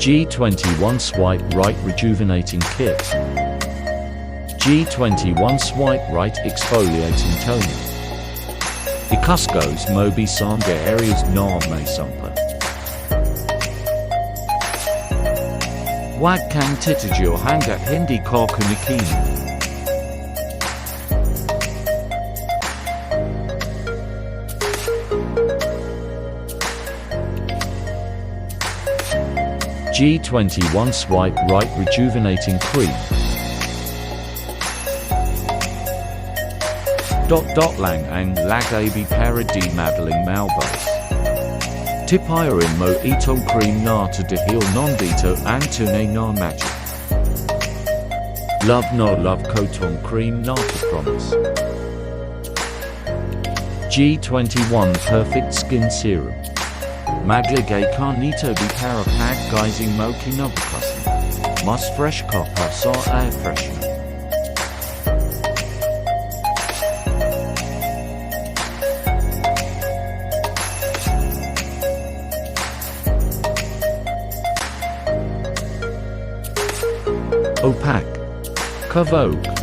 G21 Swipe Right Rejuvenating Kit. G21 Swipe Right Exfoliating Toner. Ikaskos Mobi Sanga Areas Na May Sumpa. Wag Kang Titijil Hangat Hindi Ka Kunikini. G21 Swipe Right Rejuvenating Cream. Lang ang lagabi para di madaling malbas. Tipirin mo itong cream na to dahil nandito ang tunay na magic. Love no love ko tong cream na to promise. G21 Perfect Skin Serum. Maglagay ka nito di para pag-guising mo kinabukasan. Mas fresh ka pa sa air freshener. Opaque. Kavog.